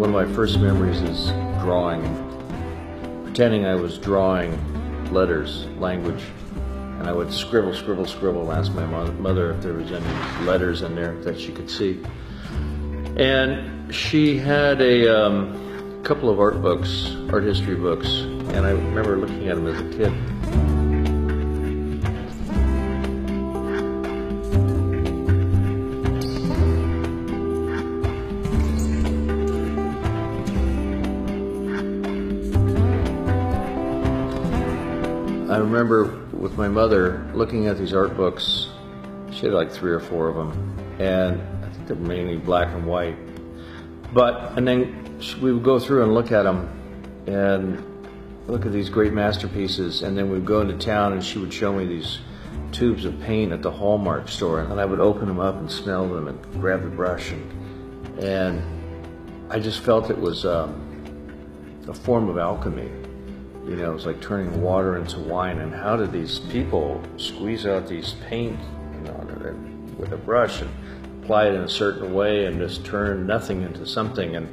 One of my first memories is drawing, pretending I was drawing letters, language, and I would scribble, and ask my mother if there was any letters in there that she could see. And she had a couple of art history books, and I remember looking at them as a kid. I remember with my mother looking at these art books. She had like 3 or 4 of them, and I think they're mainly black and white. And then we would go through and look at them and look at these great masterpieces, and then we'd go into town and she would show me these tubes of paint at the Hallmark store, and I would open them up and smell them and grab the brush, and I just felt it was a form of alchemy. You know, it was like turning water into wine. And how did these people squeeze out these paint, with a brush and apply it in a certain way and just turn nothing into something? And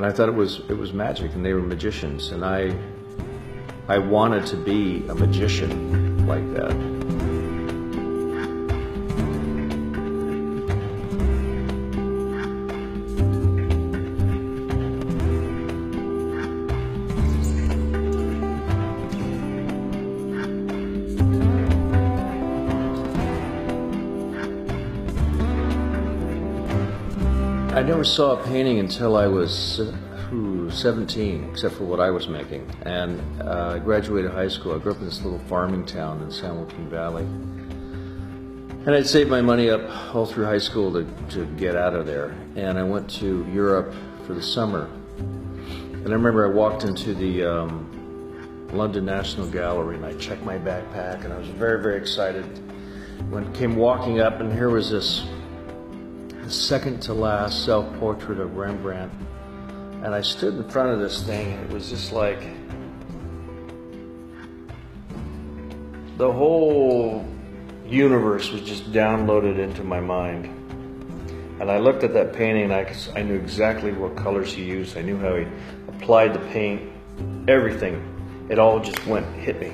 I thought it was magic, and they were magicians, and I wanted to be a magician like that. I never saw a painting until I was 17, except for what I was making. And I graduated high school. I grew up in this little farming town in San Joaquin Valley. And I'd saved my money up all through high school to get out of there. And I went to Europe for the summer. And I remember I walked into the London National Gallery, and I checked my backpack, and I was very, very excited. Came walking up, and here was this second to last self-portrait of Rembrandt, and I stood in front of this thing, and it was just like the whole universe was just downloaded into my mind. And I looked at that painting, and I knew exactly what colors he used. I knew how he applied the paint, everything. It all just hit me,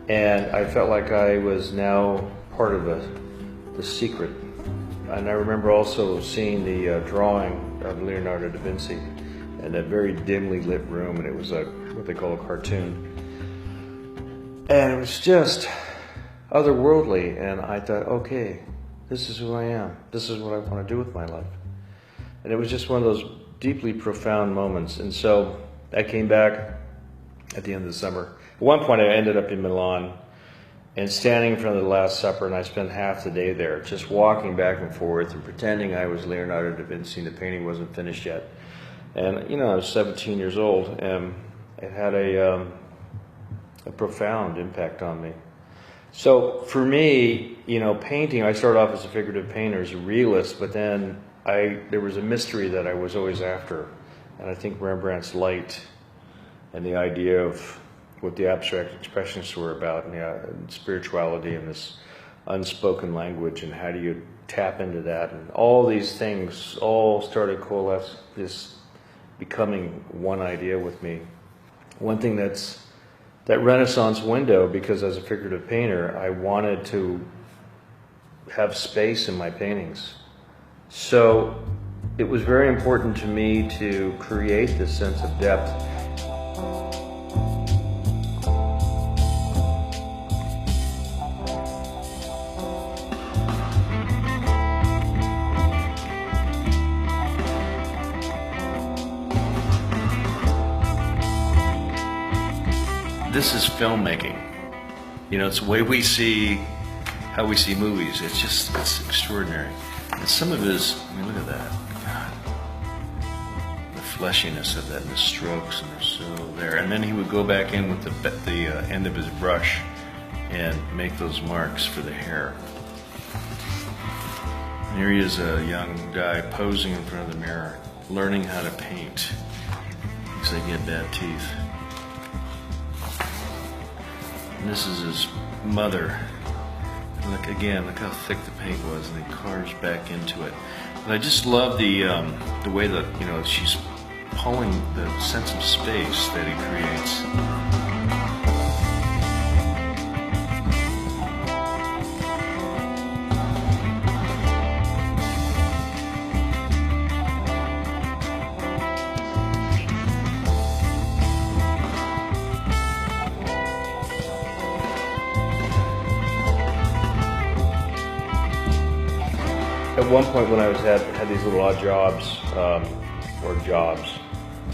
and I felt like I was now part of the secret. And I remember also seeing the drawing of Leonardo da Vinci in a very dimly lit room, and it was what they call a cartoon. And it was just otherworldly, and I thought, okay, this is who I am. This is what I want to do with my life. And it was just one of those deeply profound moments. And so I came back at the end of the summer. At one point I ended up in Milan, and standing in front of the Last Supper, and I spent half the day there, just walking back and forth and pretending I was Leonardo da Vinci, and the painting wasn't finished yet. And I was 17 years old, and it had a profound impact on me. So for me, painting, I started off as a figurative painter, as a realist, but then there was a mystery that I was always after. And I think Rembrandt's light and the idea of what the abstract expressionists were about, and spirituality and this unspoken language, and how do you tap into that, and all these things all started coalescing, just becoming one idea with me. One thing that Renaissance window, because as a figurative painter, I wanted to have space in my paintings. So it was very important to me to create this sense of depth. This is filmmaking. It's the way how we see movies. It's extraordinary. And some of it is, look at that. God. The fleshiness of that, and the strokes, and they're so there. And then he would go back in with the end of his brush and make those marks for the hair. And here he is, a young guy posing in front of the mirror, learning how to paint. Looks like he had bad teeth. And this is his mother. And look how thick the paint was, and he carves back into it. And I just love the way that she's pulling the sense of space that he creates. At one point when I had these little odd jobs, I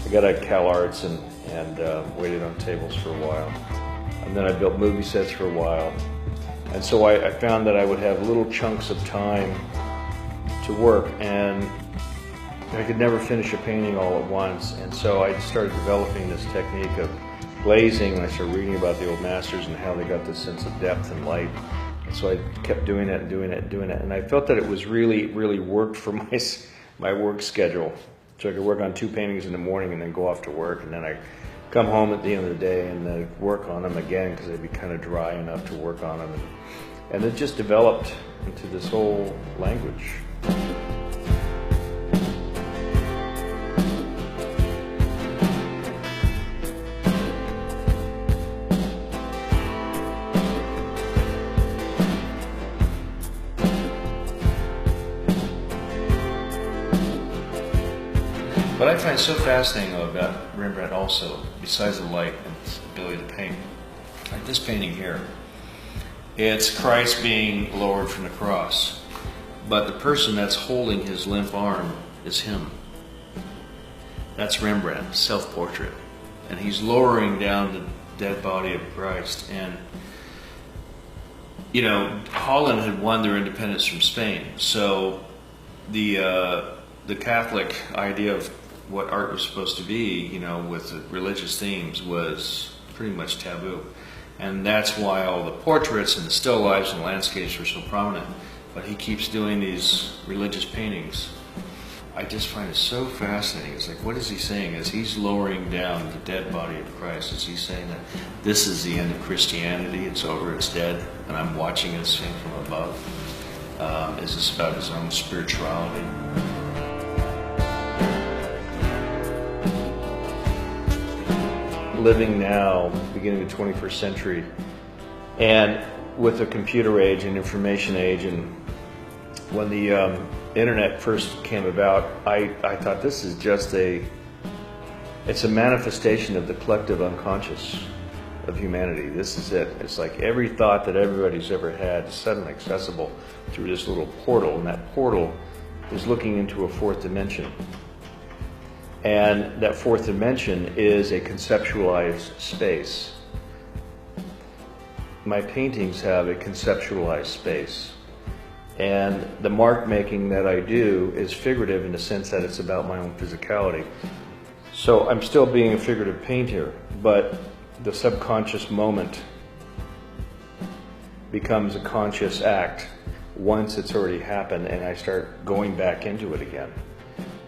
got at Cal Arts and waited on tables for a while. And then I built movie sets for a while. And so I found that I would have little chunks of time to work, and I could never finish a painting all at once. And so I started developing this technique of glazing, and I started reading about the old masters and how they got this sense of depth and light. And so I kept doing it and doing it and doing it. And I felt that it was really worked for my work schedule. So I could work on 2 paintings in the morning and then go off to work. And then I come home at the end of the day and then work on them again because they'd be kind of dry enough to work on them. And it just developed into this whole language. What I find so fascinating about Rembrandt also, besides the light and its ability to paint, like this painting here, it's Christ being lowered from the cross, but the person that's holding his limp arm is him. That's Rembrandt, self-portrait, and he's lowering down the dead body of Christ. And you know, Holland had won their independence from Spain, so the Catholic idea of what art was supposed to be, you know, with the religious themes, was pretty much taboo. And that's why all the portraits and the still lifes and landscapes were so prominent. But he keeps doing these religious paintings. I just find it so fascinating. It's like, what is he saying? As he's lowering down the dead body of Christ, is he saying that this is the end of Christianity, it's over, it's dead, and I'm watching this thing from above? Is this about his own spirituality? Living now, beginning of the 21st century, and with the computer age and information age, and when the internet first came about, I thought this is just it's a manifestation of the collective unconscious of humanity. This is it. It's like every thought that everybody's ever had is suddenly accessible through this little portal, and that portal is looking into a 4th dimension. And that 4th dimension is a conceptualized space. My paintings have a conceptualized space. And the mark making that I do is figurative in the sense that it's about my own physicality. So I'm still being a figurative painter, but the subconscious moment becomes a conscious act once it's already happened, and I start going back into it again,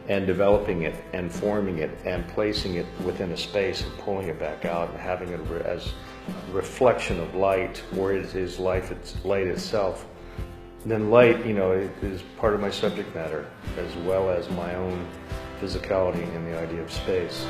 and developing it and forming it and placing it within a space and pulling it back out and having it as a reflection of light, or it is light itself. And then light, you know, is part of my subject matter, as well as my own physicality and the idea of space.